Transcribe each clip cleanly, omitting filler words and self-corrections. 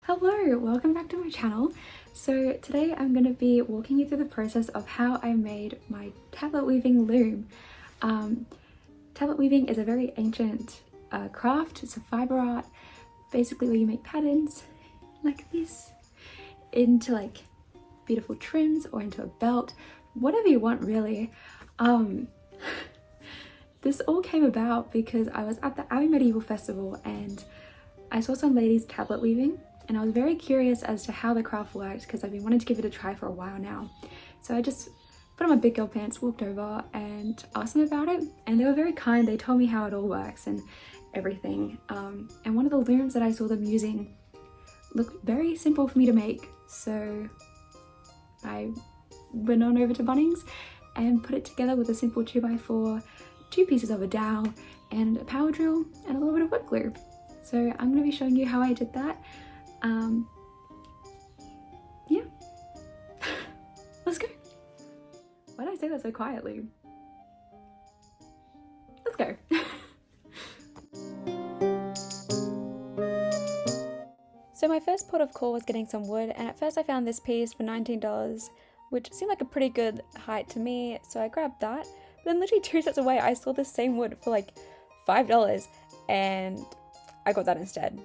Hello, welcome back to my channel. So today I'm going to be walking you through the process of how I made my tablet weaving loom. Tablet weaving is a very ancient craft. It's a fiber art, basically where you make patterns like this into like beautiful trims or into a belt, whatever you want really. This all came about because I was at the Abbey Medieval Festival and I saw some ladies tablet weaving, and I was very curious as to how the craft worked because I've been wanting to give it a try for a while now. So I just put on my big girl pants, walked over and asked them about it, and they were very kind. They told me how it all works and everything. And one of the looms that I saw them using looked very simple for me to make. So I went on over to Bunnings and put it together with a simple 2x4, 2 pieces of a dowel and a power drill and a little bit of wood glue. So I'm going to be showing you how I did that. Yeah, let's go. Why did I say that so quietly? Let's go. So my first port of call was getting some wood, and at first I found this piece for $19, which seemed like a pretty good height to me, so I grabbed that. But then literally 2 steps away I saw this same wood for like $5, and I got that instead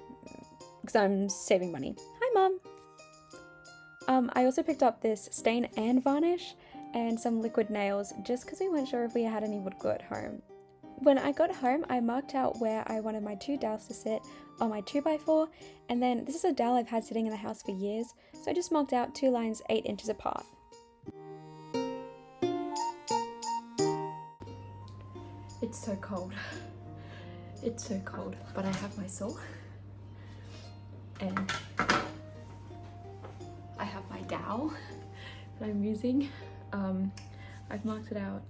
because I'm saving money. Hi Mum! I also picked up this stain and varnish and some liquid nails just because we weren't sure if we had any wood glue at home. When I got home, I marked out where I wanted my 2 dowels to sit on my 2x4, and then this is a dowel I've had sitting in the house for years, so I just marked out 2 lines 8 inches apart. It's so cold. It's so cold, but I have my saw and I have my dowel that I'm using. I've marked it out,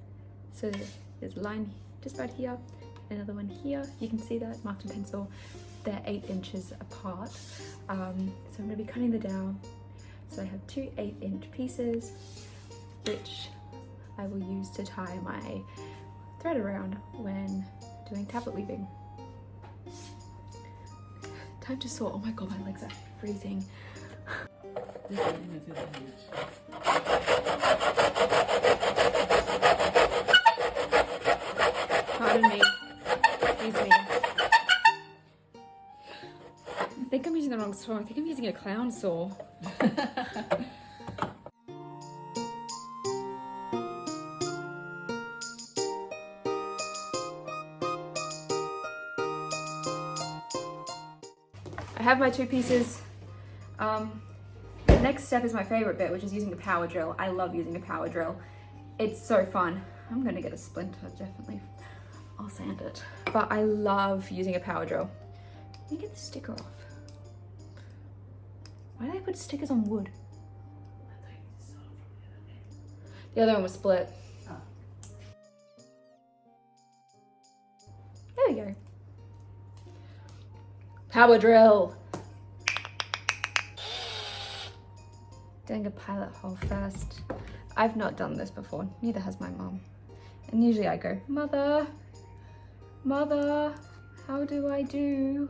so there's a line just about here, another one here. You can see that marked in pencil. They're 8 inches apart. So I'm going to be cutting the dowel. So I have 2 8-inch pieces, which I will use to tie my thread around when doing tablet weaving. Time to saw. Oh my god, my legs are freezing. Pardon me. Excuse me. I think I'm using the wrong saw. I think I'm using a clown saw. I have my 2 pieces. The next step is my favorite bit, which is using the power drill. I love using a power drill. It's so fun. I'm gonna get a splinter, definitely. I'll sand it. But I love using a power drill. Let me get the sticker off. Why do they put stickers on wood? The other one was split. There we go. Power drill. Doing a pilot hole first. I've not done this before, neither has my mom. And usually I go, Mother, how do I do?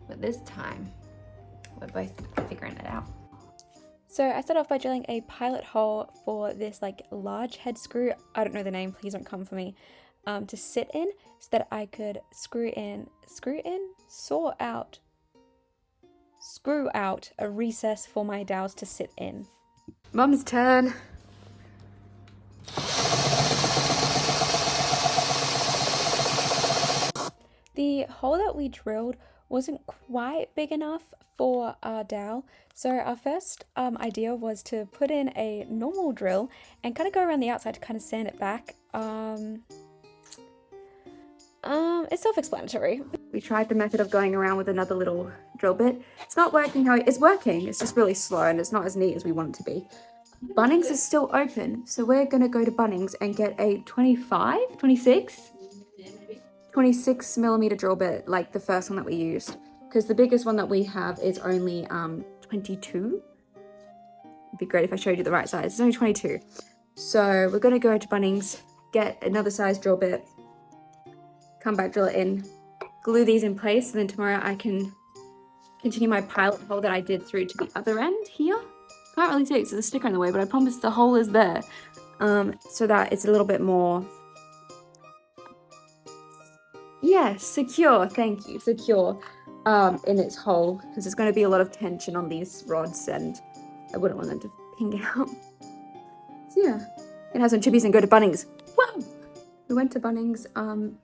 But this time, we're both figuring it out. So I started off by drilling a pilot hole for this like large head screw, I don't know the name, please don't come for me, to sit in so that I could screw out a recess for my dowels to sit in. Mum's turn. The hole that we drilled wasn't quite big enough for our dowel, so our first idea was to put in a normal drill and kind of go around the outside to kind of sand it back. It's self-explanatory. We tried the method of going around with another little drill bit. It's not working how it's working. It's just really slow and it's not as neat as we want it to be. Bunnings is still open, so we're gonna go to Bunnings and get a 26 millimeter drill bit, like the first one that we used, because the biggest one that we have is only 22. It'd be great if I showed you the right size. It's only 22. So we're gonna go to Bunnings, get another size drill bit, come back, drill it in, glue these in place, and then tomorrow I can continue my pilot hole that I did through to the other end here. Can't really see it because there's a sticker in the way, but I promise the hole is there, so that it's a little bit more, yeah, secure. Thank you, secure in its hole, because there's going to be a lot of tension on these rods, and I wouldn't want them to ping out. So yeah, gonna have some chippies and go to Bunnings. Whoa! We went to Bunnings.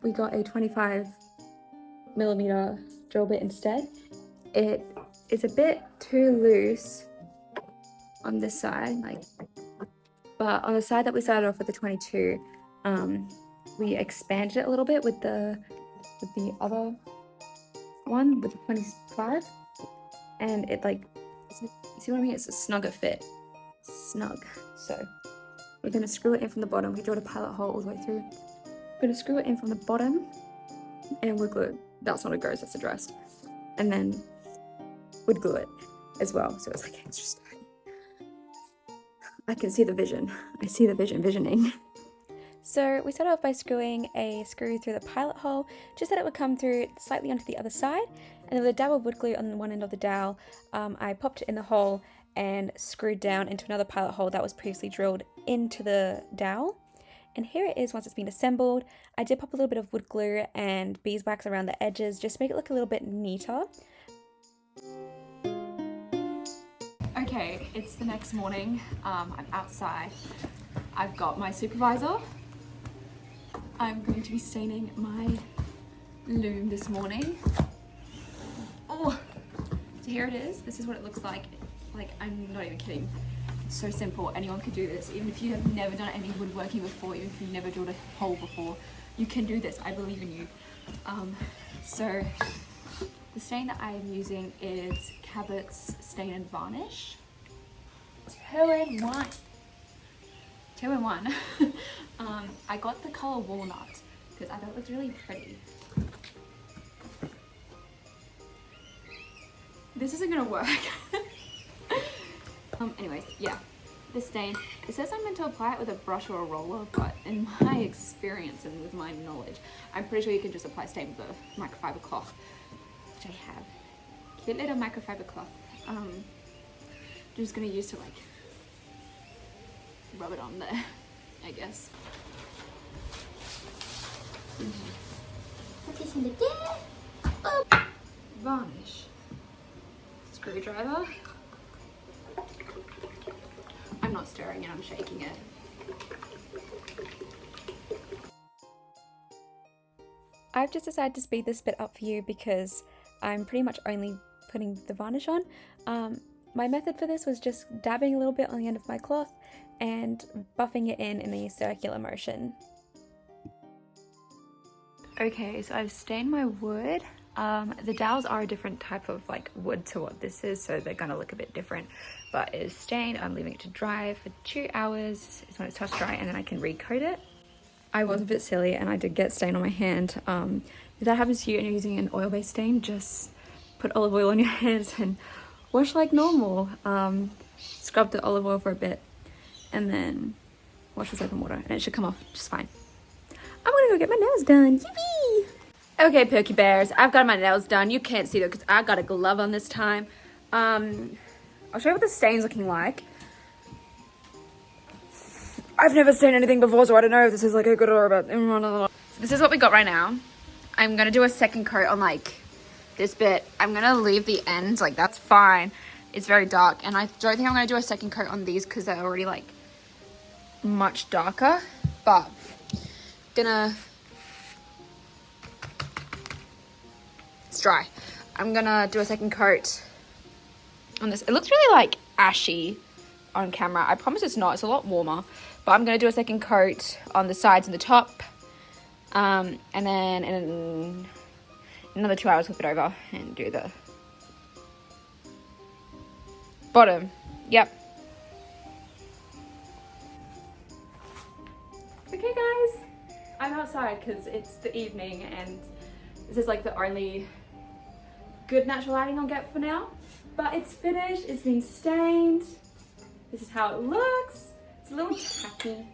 We got a 25mm drill bit instead. It is a bit too loose on this side, but on the side that we started off with the 22, we expanded it a little bit with the other one with the 25, and it you see what I mean? It's a snugger fit, snug. So we're gonna screw it in from the bottom. We drilled a pilot hole all the way through. We're gonna screw it in from the bottom and wood glue it. That's not a ghost, that's addressed. And then wood glue it as well. So it's like extra sturdy. I can see the vision. I see the visioning. So we started off by screwing a screw through the pilot hole, just that it would come through slightly onto the other side. And then with a dab of wood glue on one end of the dowel, I popped it in the hole and screwed down into another pilot hole that was previously drilled into the dowel. And here it is once it's been assembled. I did pop a little bit of wood glue and beeswax around the edges, just to make it look a little bit neater. Okay, it's the next morning. I'm outside. I've got my supervisor. I'm going to be staining my loom this morning. Oh, so here it is. This is what it looks like. Like, I'm not even kidding. It's so simple. Anyone could do this. Even if you have never done any woodworking before, even if you've never drilled a hole before, you can do this. I believe in you. So the stain that I'm using is Cabot's Stain and Varnish. 2-in-1. 2-in-1. I got the color walnut because I thought it looked really pretty. This isn't gonna work. Anyways, yeah, this stain, it says I'm meant to apply it with a brush or a roller, but in my experience and with my knowledge, I'm pretty sure you can just apply stain with a microfiber cloth, which I have. Cute little microfiber cloth. I'm just gonna use to rub it on there, I guess. Put this in the dish. Varnish. Screwdriver. I'm not stirring it, I'm shaking it. I've just decided to speed this bit up for you because I'm pretty much only putting the varnish on. My method for this was just dabbing a little bit on the end of my cloth and buffing it in a circular motion. Okay, so I've stained my wood. The dowels are a different type of wood to what this is, so they're gonna look a bit different, but it is stained. I'm leaving it to dry for 2 hours is when it starts dry, and then I can recoat it. I was a bit silly and I did get stain on my hand. If that happens to you and you're using an oil-based stain, just put olive oil on your hands and wash like normal. Scrub the olive oil for a bit and then wash with soap and water, and it should come off just fine. I'm gonna go get my nails done. Yippee! Okay, Perky Bears, I've got my nails done. You can't see though because I got a glove on this time. I'll show you what the stain's looking like. I've never stained anything before, so I don't know if this is a good or a bad. This is what we got right now. I'm gonna do a second coat on this bit. I'm gonna leave the ends, that's fine. It's very dark, and I don't think I'm gonna do a second coat on these because they're already much darker, but it's dry. I'm gonna do a second coat on this. It looks really ashy on camera. I promise it's not. It's a lot warmer, but I'm gonna do a second coat on the sides and the top, and then in another 2 hours flip it over and do the bottom. Yep. Okay guys, I'm outside because it's the evening and this is the only good natural lighting I'll get for now. But it's finished, it's been stained. This is how it looks. It's a little tacky,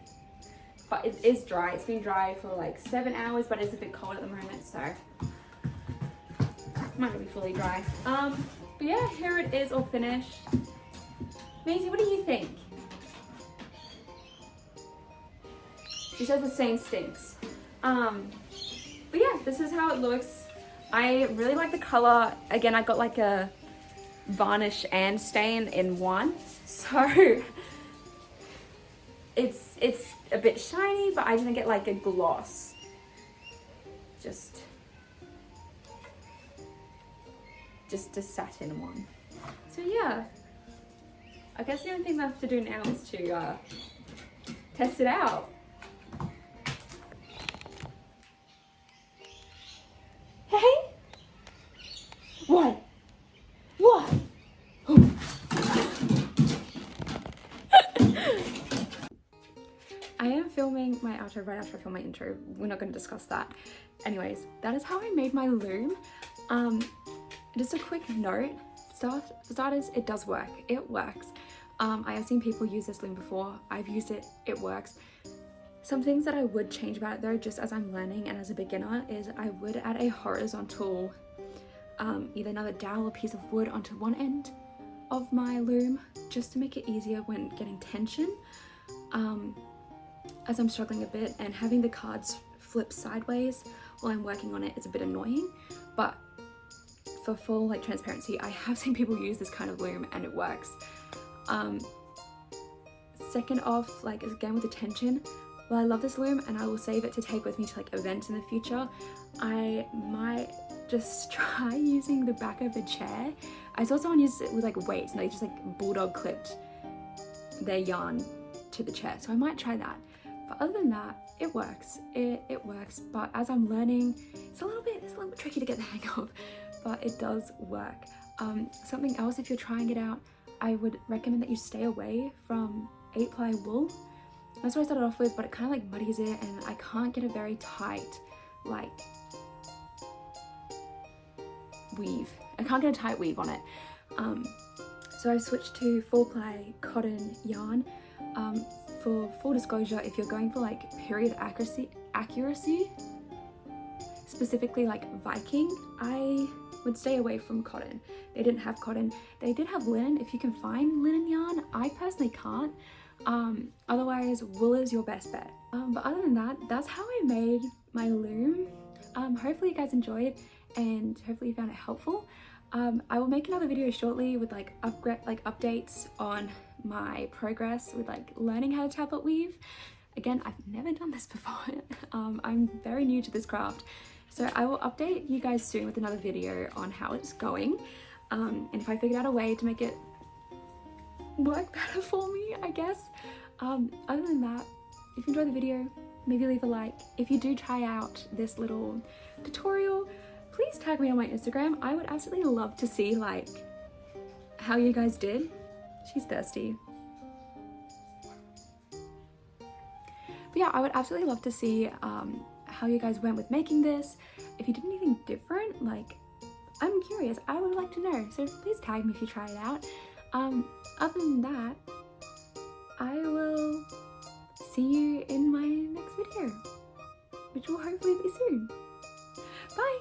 but it is dry. It's been dry for 7 hours, but it's a bit cold at the moment, so it might not be fully dry. But yeah, here it is all finished. Maisie, what do you think? She says the stain stinks. But yeah, this is how it looks. I really like the color. Again, I got like a varnish and stain in one. So it's a bit shiny, but I didn't get like a gloss. Just a satin one. So yeah, I guess the only thing left to do now is to test it out. Hey? What? What? I am filming my outro right after I film my intro. We're not going to discuss that. Anyways, that is how I made my loom. Just a quick note, for starters, it does work. It works. I have seen people use this loom before. I've used it. It works. Some things that I would change about it though, just as I'm learning and as a beginner, is I would add a horizontal, either another dowel or piece of wood onto one end of my loom, just to make it easier when getting tension. As I'm struggling a bit, and having the cards flip sideways while I'm working on it is a bit annoying, but for full like transparency, I have seen people use this kind of loom and it works. Second off, like again with the tension, well, I love this loom and I will save it to take with me to like events in the future. I might just try using the back of a chair. I saw someone use it with like weights and they just like bulldog clipped their yarn to the chair, so I might try that. But other than that, it works. It works, but as I'm learning, it's a little bit tricky to get the hang of, but it does work. Something else, if you're trying it out, I would recommend that you stay away from 8-ply wool. That's what I started off with, but it kind of like muddies it, and I can't get a very tight like weave. I can't get a tight weave on it. So I've switched to 4-ply cotton yarn. For full disclosure, if you're going for like period accuracy, specifically like Viking, I would stay away from cotton. They didn't have cotton. They did have linen, if you can find linen yarn. I personally can't. Otherwise, wool is your best bet. But other than that, that's how I made my loom. Hopefully you guys enjoyed, and hopefully you found it helpful. I will make another video shortly with like updates on my progress with like learning how to tablet weave. Again, I've never done this before. I'm very new to this craft, so I will update you guys soon with another video on how it's going, and if I figured out a way to make it work better for me, I guess. Other than that, if you enjoyed the video, maybe leave a like. If you do try out this little tutorial, please tag me on my Instagram. I would absolutely love to see like how you guys did. She's thirsty. But yeah, I would absolutely love to see how you guys went with making this. If you did anything different, like, I'm curious. I would like to know. So please tag me if you try it out. Other than that, I will see you in my next video, which will hopefully be soon. Bye!